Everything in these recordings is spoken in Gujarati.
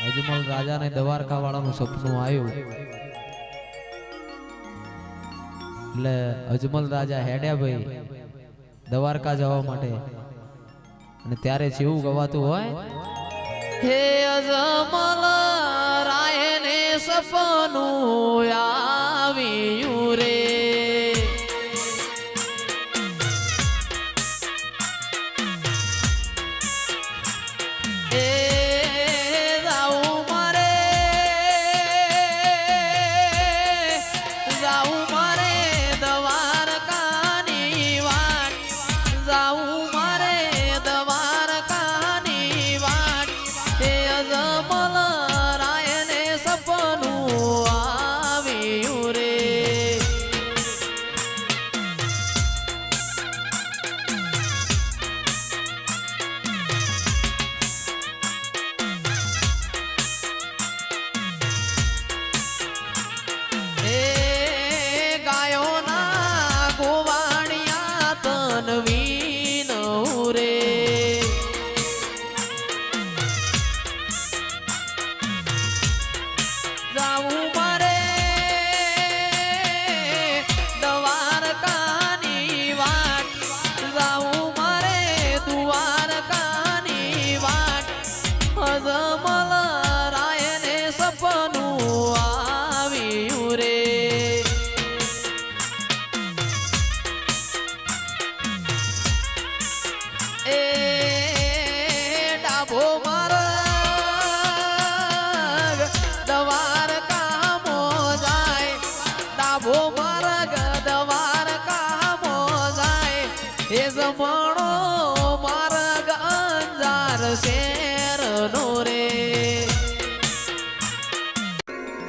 અજમલ રાજાને દ્વારકા વાળાનું સપનું આવ્યું એટલે અજમલ રાજા હેડ્યા ભાઈ દ્વારકા જવા માટે અને ત્યારે જેવું ગવાતું હોય હે અજમલ રાયને સપનું આવ્યું રે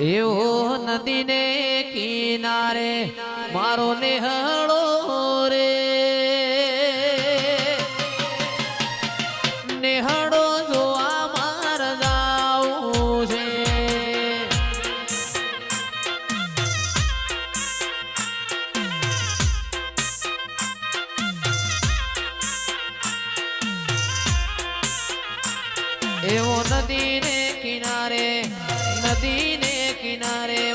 એવો નદીને કિનારે મારો નેહળો રે નેહળો જોવા માર જાવું છે એવો નદીને કિનારે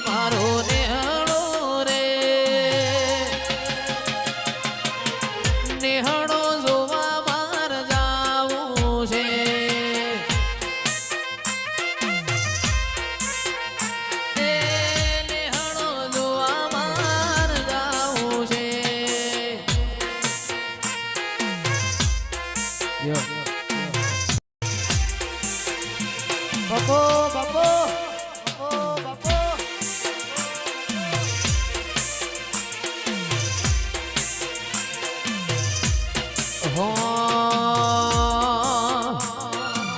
મારો નેહળો રે નેહળો જોવા માર જાવું છે નેહળો જોવા માર જાવું છે બાપો બાપો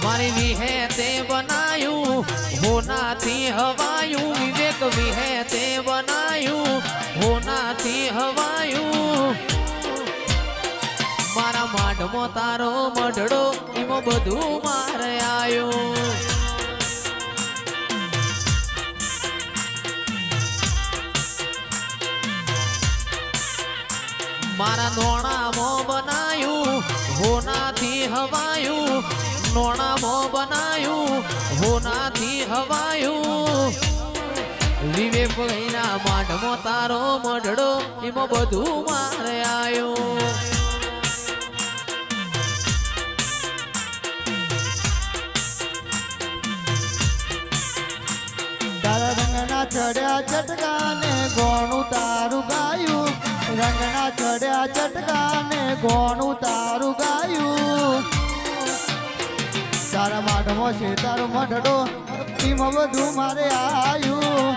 મારી વિહેતે બનાયું હોનાથી હવાયું વિવેક વિહેતે બનાયું હોનાથી હવાયું મારા માઢમાં તારો મઢડો એમાં બધું મારે આવ્યું મારા નોણામાં બનાયું હોનાથી હવાયું નોણામાં બનાયું હોનાથી હવાયું વિવેક ભાઈના માઢમાં તારો મઢડો એમાં બધું મારે આવ્યું તારા રંગના ચડ્યા ચટકાને ગોણું તારું ગાયું રંગના ચડ્યા ચટકાને ગોણું તારું ગાયું તારા માઢમાં છે તારો મઢડો એમાં બધું મારે આવ્યું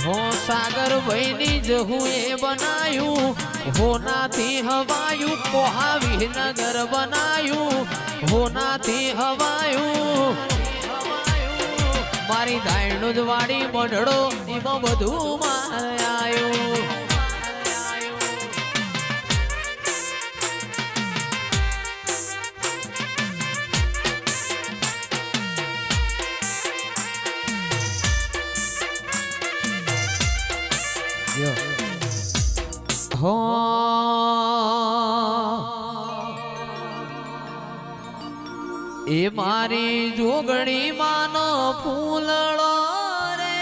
હો સાગર ભાઈની જહું એ બનાયું હોનાથી હવાયું કોહા વિનગર બનાયું હોનાથી હવાયું મારી દાયણું જ વાડી મઢડો એમાં બધું મારે આવ્યું હો એ મારી જોગણી માનો ફૂલડો રે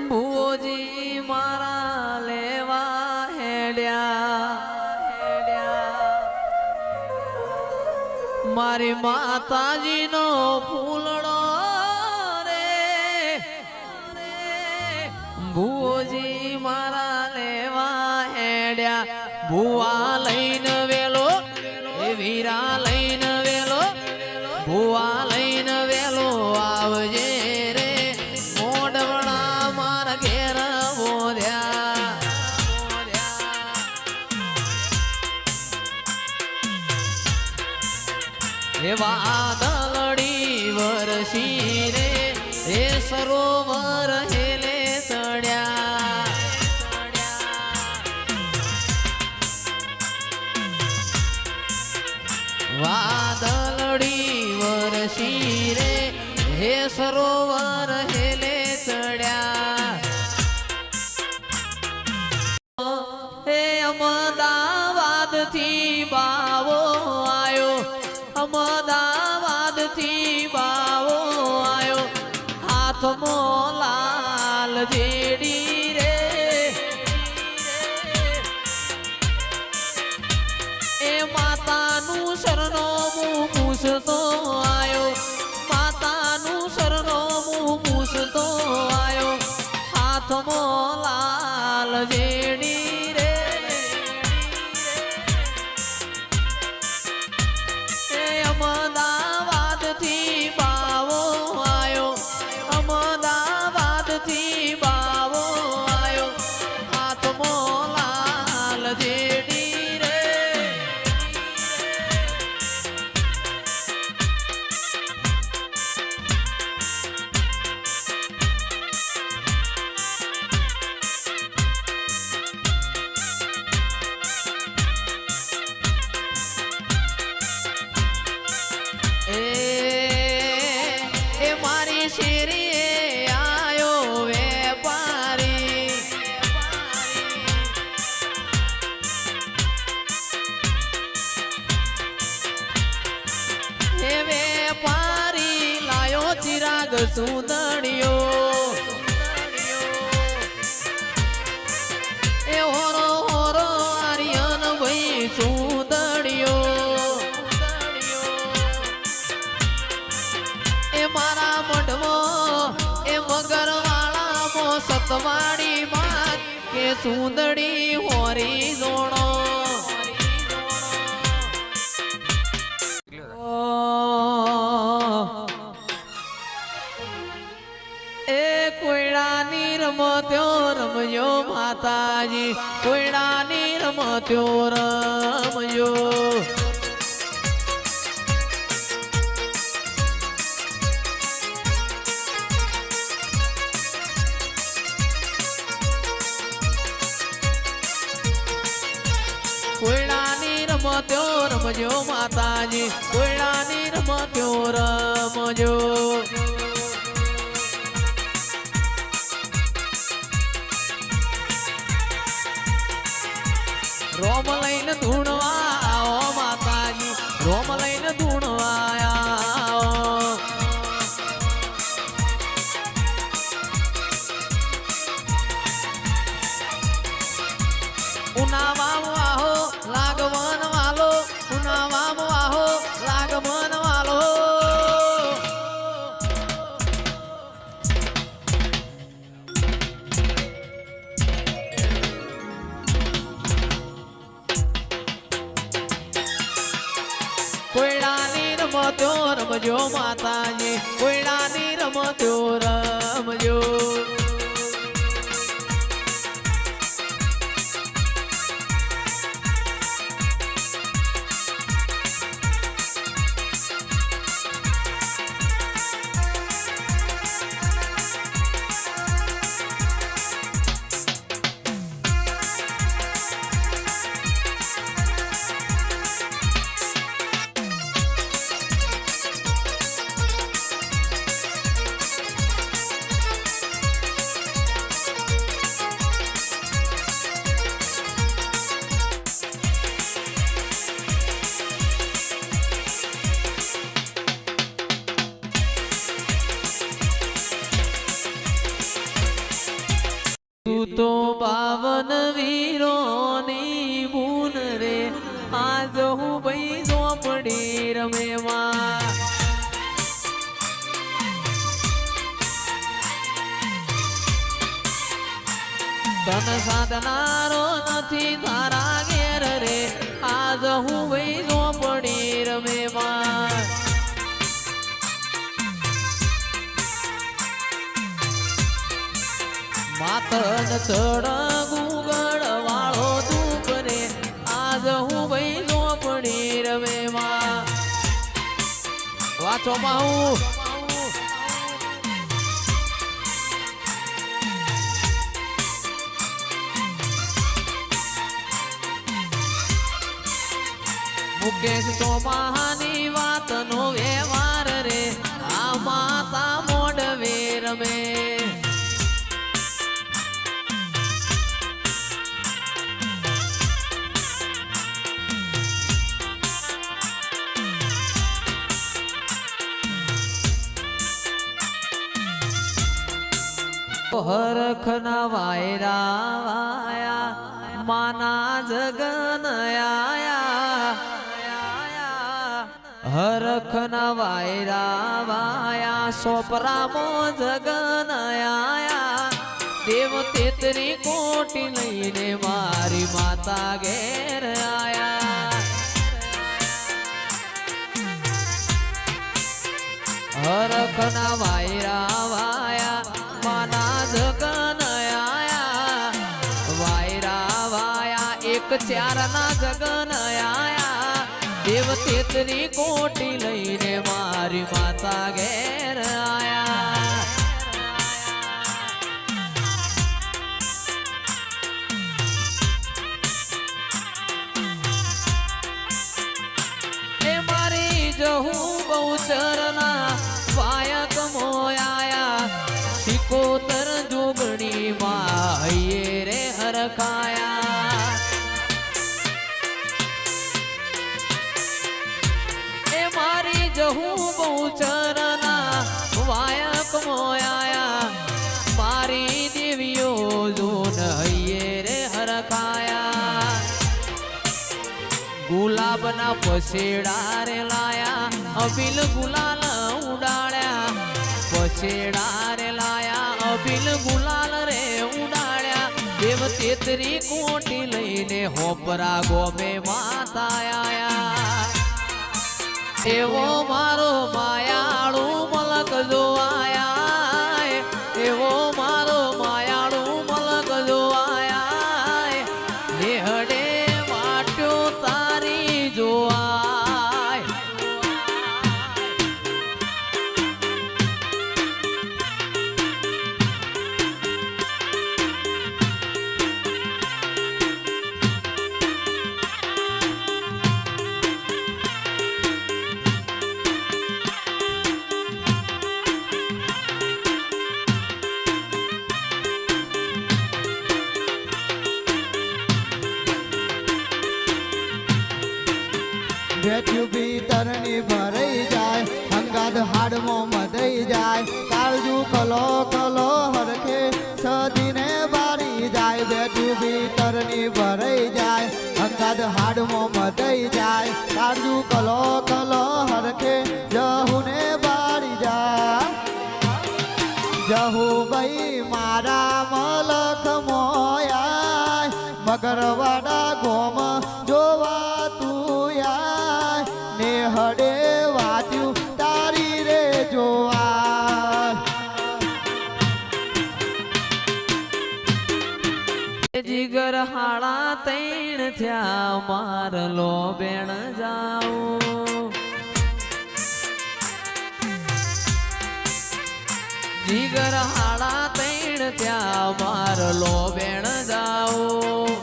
ભુવોજી મારા લેવા હેડ્યા મારી માતાજીનો ફૂલડો રે ભુવોજી મારા લેવા હેડ્યા ભુવા લઈને વેલો એ વીરા લઈને વેલો ભુવા લઈને વેલો આવજે રે મોડવણા મારા ઘેર બોધ્યા એ વાદળડી વરસી રે એ સરોવર હેલે ચડ્યા વાદળડી વરસી રે હે સરોવર હેલે ચડ્યા હે અમદાવાદ થી બાવો આયો અમદાવાદ થી બાવો આયો હાથમાં લાલ જેડી રે એ માતાનું સરનામું પૂછતો આયો માતાનું સરનામું પૂછતો આયો હાથમાં લાલ જેડી રે એ અમદાવાદ થી બાવો આયો અમદાવાદ થી બાવો આયો હાથમાં લાલ જેડી રે એ મારી શેરીએ આયો વેપારી એ વેપારી લાયો ચિરાગ સુંદડિયો એ હોરો હોરો આર્યન ભાઈ સુંદડિયો એ મારા મઢમાં એ મગરવાળામાં સતવાડી માં કે સુંદડી હોરી જોણો એ કોયડાની રમત્યો રમજો માતાજી કોયડાની રમત્યો રમજો કોયડાની રમત્યો રમજો માતાજી કોયડાની રમત્યો રમજો રોમ લઈને ધૂણવા આવો માતાજી રોમ લઈને ધૂણવા આવો ઉનાવામ વાહો લાગવન વાલો ઉનાવામ વાહો લાગવન વાલો કોયડાની રમત્યો રમજો માતાજી કોયડાની રમત્યો રમજો વાવન વીરોની બૂન રે આજ હું ભાઈ ઝોપડી રમેમાં તન સાધનારો નથી તારા ઘેર રે આજ હું ભાઈ ઝોપડી રમેમાં માતન ચડ ગુગળ વાળો ધૂપ રે આજ હું ભાઈ ઝોપડી રમેમાં વાંચો માહું મુકેશ ચોમાહાની વાતનો વ્યવહાર રે આ માતા મોડવે રમે હરખના વાયરા વાયા માના જગન આયા હરખના વાયરા વાયા સોપરામો જગન આયા દેવ તેતરી કોટી લઈને મારી માતા ઘેર આયા હરખના વાયરા વાયા માના જગન આયા વાયરા વાયા એક ચારના જગન આયા દેવ તેતરી કોટી લઈને મારી માતા ઘેર આયા એ મારી જહું બહુચરના વાયક મોયા સિકોતર જોગણી માં હૈયે રે હરખાયા એ મારી જહું બહુચરના વાયક મોયા મારી દેવીઓ જોન હૈયે રે હરખાયા ગુલાબના પસેડા રે લાયા અબિલ ગુલાલ ઉડાડ્યા પસેડા રે લાયા અબિલ ગુલાલ રે ઉડાડ્યા દેવ તેતરી કોટી લઈને હોપરા ગોમે માતા આયા એવો મારો માયાળુ મલક જો આયા એવો મારો માયાળુ મલક જો આયા નેહડે વાટ્યો તારી જોવાય ભેટ્યું ભીતરની ભરાઈ જાય હંગાદ હાડમાં મધાઈ જાય કાળજુ કલો કલો હરખે સદીને બારી જાય ભેટ્યું ભીતરની ભરાઈ જાય હંગાદ હાડમાં મધાઈ જાય કાળજુ કલો કલો હરખે જહુને બારી જાય જહુ ભાઈ મારા મલક મોયા મગરવાડા ગોમ જોવા તું યાર નેહડે વાટ્યું તારી રે જોવા જીગર હાડા તૈણ થયા મારલો બેણ જાઉં જીગર હાડા તૈણ થયા મારલો બેણ જાઉં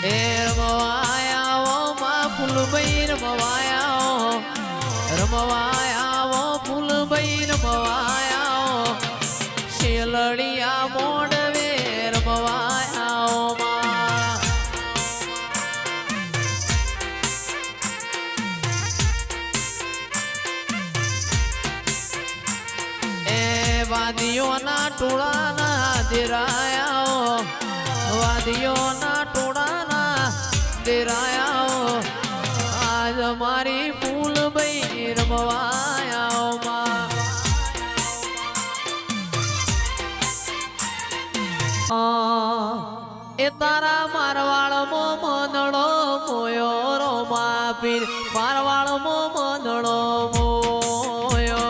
એ રમવાયા માં ફૂલભાઈ રમવાયા ફૂલભાઈ રમવાયા શેલડિયા મોડવે રમવાયા વાદીઓના ટોળાના દેરાયાઓ વાદીઓના ટોળાના દેરાયાઓ આજ મારી ફૂલભાઈ રમવાયાઓ માં એ તારા મારવાળમાં મંદડો મોયો રો માપીર મારવાળમાં મંદડો મોયો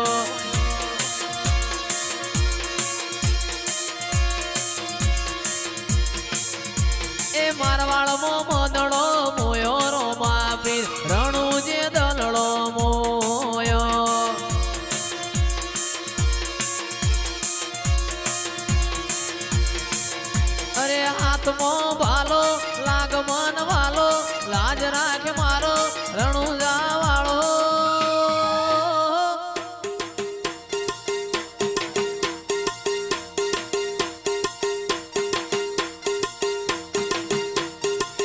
એ મારવાળમાં મંદડો મોયો રો માપીર રણુ જે દલડો મોયો અરે હાથમાં ભાલો લાગમન વાલો લાજ રાખ મારો રણુજા વાળો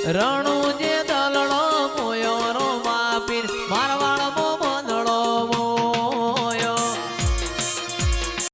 રણુ જે